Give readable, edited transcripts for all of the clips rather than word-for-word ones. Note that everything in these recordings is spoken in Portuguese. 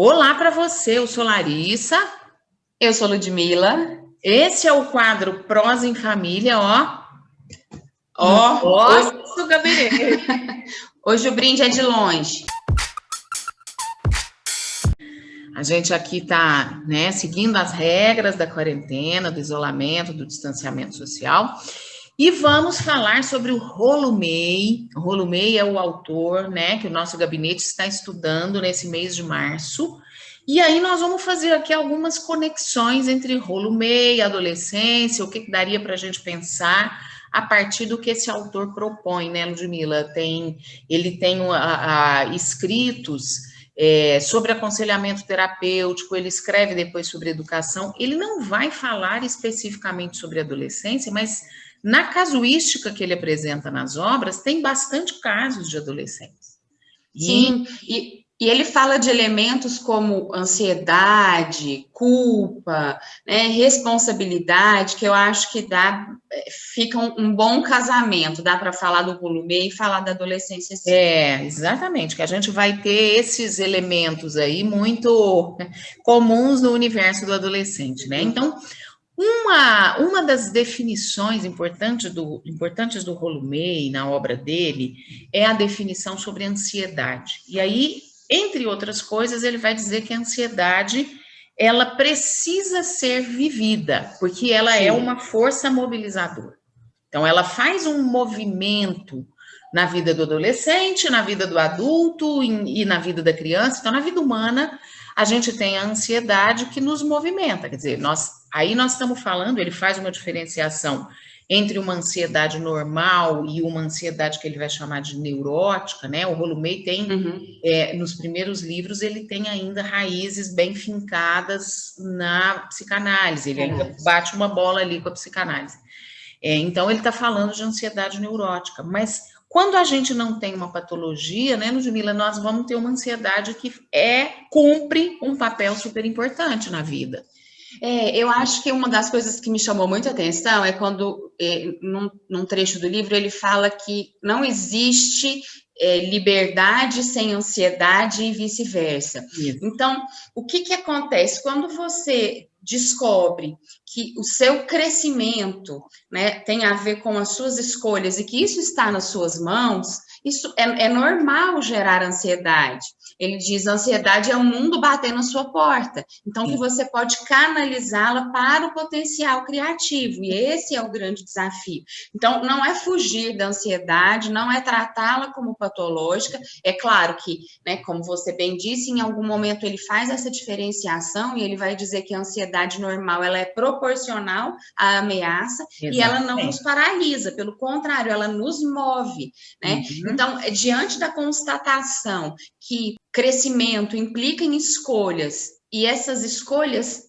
Olá para você, eu sou Larissa. Eu sou Ludmila. Esse é o quadro Prosa em Família, ó. Hoje, Nosso gabinete. hoje o brinde é de longe. A gente aqui tá, né, seguindo as regras da quarentena, do isolamento, do distanciamento social. E vamos falar sobre o Rolo May. O Rolo May é o autor, né, que o nosso gabinete está estudando nesse mês de março. E aí nós vamos fazer aqui algumas conexões entre Rolo May, adolescência, o que daria para a gente pensar a partir do que esse autor propõe, né, Ludmila? Ele tem escritos sobre aconselhamento terapêutico, ele escreve depois sobre educação. Ele não vai falar especificamente sobre adolescência, mas na casuística que ele apresenta nas obras, tem bastante casos de adolescentes. Sim, e ele fala de elementos como ansiedade, culpa, né, responsabilidade, que eu acho que fica um bom casamento. Dá para falar do Rolo May e falar da adolescência, sim. Exatamente, que a gente vai ter esses elementos aí muito comuns no universo do adolescente, né? Então, uma das definições importantes do Rolo May na obra dele é a definição sobre ansiedade. E aí, entre outras coisas, ele vai dizer que a ansiedade ela precisa ser vivida, porque ela é uma força mobilizadora. Então, ela faz um movimento na vida do adolescente, na vida do adulto e na vida da criança. Então, na vida humana, a gente tem a ansiedade que nos movimenta. Quer dizer, nós estamos falando, ele faz uma diferenciação entre uma ansiedade normal e uma ansiedade que ele vai chamar de neurótica, né? O Rolo May tem, nos primeiros livros, ele tem ainda raízes bem fincadas na psicanálise, ele ainda bate uma bola ali com a psicanálise. Então, ele está falando de ansiedade neurótica, mas quando a gente não tem uma patologia, né, Ludmila, nós vamos ter uma ansiedade que cumpre um papel super importante na vida. Eu acho que uma das coisas que me chamou muita atenção é quando, num trecho do livro, ele fala que não existe liberdade sem ansiedade e vice-versa. Então, o que acontece? Quando você descobre que o seu crescimento, né, tem a ver com as suas escolhas e que isso está nas suas mãos, isso é normal gerar ansiedade. Ele diz, a ansiedade é o mundo batendo na sua porta. Então, que você pode canalizá-la para o potencial criativo. E esse é o grande desafio. Então, não é fugir da ansiedade, não é tratá-la como patológica. É claro que, né, como você bem disse, em algum momento ele faz essa diferenciação e ele vai dizer que a ansiedade normal ela é proporcional à ameaça. Exatamente. E ela não nos paralisa, pelo contrário, ela nos move, né? Então, diante da constatação que crescimento implica em escolhas, e essas escolhas,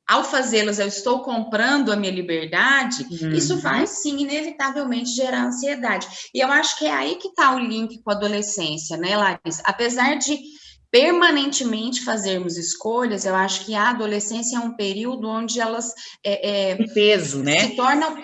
ao fazê-las, eu estou comprando a minha liberdade, isso vai, sim, inevitavelmente gerar ansiedade. E eu acho que é aí que está o link com a adolescência, né, Larissa? Apesar de permanentemente fazermos escolhas, eu acho que a adolescência é um período onde elas peso, né? Se tornam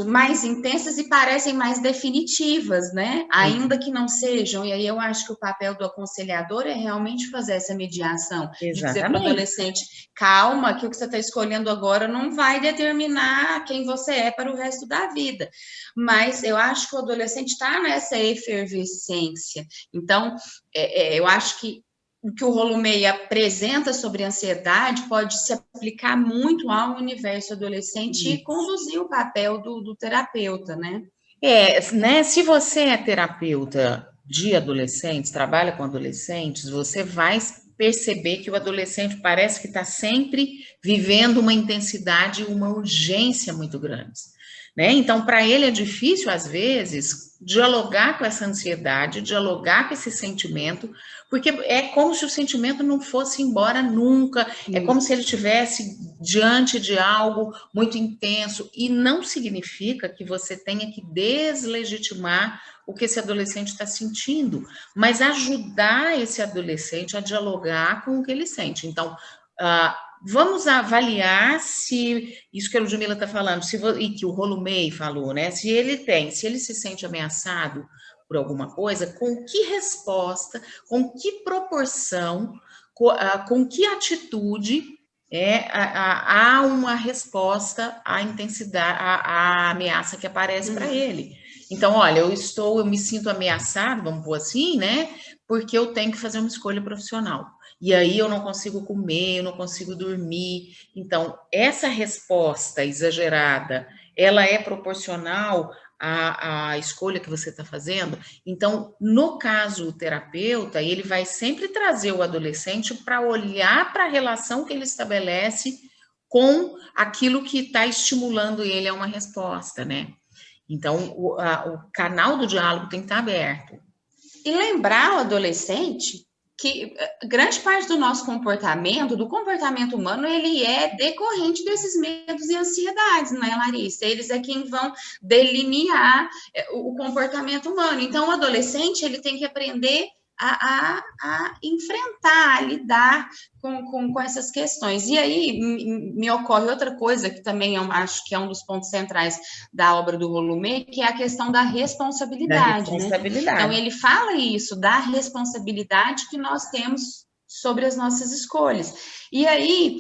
mais intensas e parecem mais definitivas, né? Ainda que não sejam. E aí eu acho que o papel do aconselhador é realmente fazer essa mediação. Exatamente. De dizer para o adolescente, calma, que o que você está escolhendo agora não vai determinar quem você é para o resto da vida. Mas eu acho que o adolescente está nessa efervescência. Então, eu acho que o que o Rolo May apresenta sobre ansiedade pode se aplicar muito ao universo adolescente e conduzir o papel do terapeuta, né? Né? Se você é terapeuta de adolescentes, trabalha com adolescentes, você vai perceber que o adolescente parece que está sempre vivendo uma intensidade e uma urgência muito grandes. Né? Então, para ele é difícil, às vezes, dialogar com essa ansiedade, dialogar com esse sentimento, porque é como se o sentimento não fosse embora nunca, é como se ele estivesse diante de algo muito intenso, e não significa que você tenha que deslegitimar o que esse adolescente está sentindo, mas ajudar esse adolescente a dialogar com o que ele sente. Então, vamos avaliar se isso que a Ludmila está falando, e que o Rolo May falou, né? Se ele se sente ameaçado por alguma coisa, com que resposta, com que proporção, com que atitude há uma resposta à intensidade, à ameaça que aparece para ele. Então, olha, eu me sinto ameaçado, vamos pôr assim, né? Porque eu tenho que fazer uma escolha profissional. E aí eu não consigo comer, eu não consigo dormir. Então, essa resposta exagerada, ela é proporcional à escolha que você está fazendo. Então, no caso, o terapeuta, ele vai sempre trazer o adolescente para olhar para a relação que ele estabelece com aquilo que está estimulando ele a uma resposta, né? Então, o canal do diálogo tem que estar aberto. E lembrar o adolescente que grande parte do nosso comportamento, do comportamento humano, ele é decorrente desses medos e ansiedades, não é, Larissa? Eles é quem vão delinear o comportamento humano. Então, o adolescente, ele tem que aprender a enfrentar, a lidar com essas questões. E aí, me ocorre outra coisa, que também eu acho que é um dos pontos centrais da obra do Rolumé, que é a questão da responsabilidade. Né? Então, ele fala isso, da responsabilidade que nós temos sobre as nossas escolhas. E aí,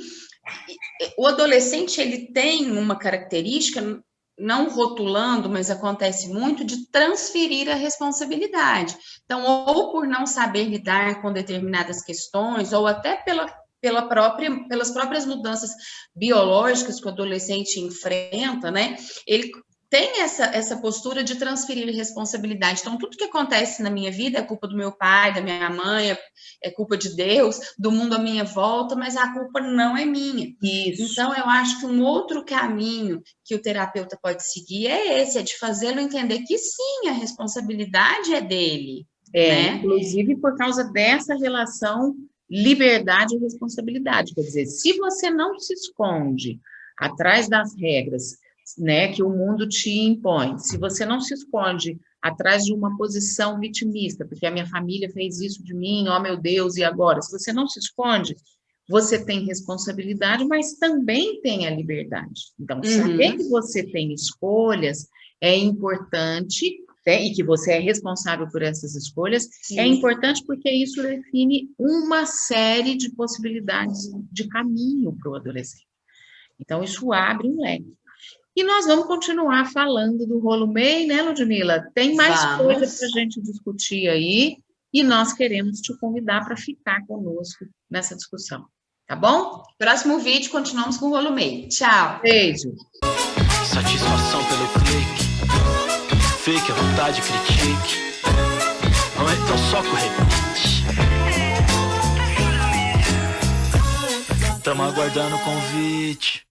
o adolescente, ele tem uma característica, não rotulando, mas acontece muito, de transferir a responsabilidade. Então, ou por não saber lidar com determinadas questões, ou até pelas próprias mudanças biológicas que o adolescente enfrenta, né? Ele tem essa postura de transferir responsabilidade. Então, tudo que acontece na minha vida é culpa do meu pai, da minha mãe, é culpa de Deus, do mundo à minha volta, mas a culpa não é minha. Isso. Então, eu acho que um outro caminho que o terapeuta pode seguir é esse, é de fazê-lo entender que sim, a responsabilidade é dele. Né? Inclusive por causa dessa relação liberdade e responsabilidade. Quer dizer, se você não se esconde atrás das regras, né, que o mundo te impõe, se você não se esconde atrás de uma posição vitimista, porque a minha família fez isso de mim, oh meu Deus, e agora? Se você não se esconde, você tem responsabilidade, mas também tem a liberdade. Então, saber que você tem escolhas é importante, né, e que você é responsável por essas escolhas, sim, é importante porque isso define uma série de possibilidades de caminho para o adolescente. Então, isso abre um leque. E nós vamos continuar falando do Rolumé, né, Ludmila? Tem mais coisa para a gente discutir aí, e nós queremos te convidar para ficar conosco nessa discussão, tá bom? Próximo vídeo, continuamos com o Rolumé. Tchau! Beijo! Satisfação pelo clique, fake, a vontade, critique, não é tão só com repeat. Tamo aguardando o convite.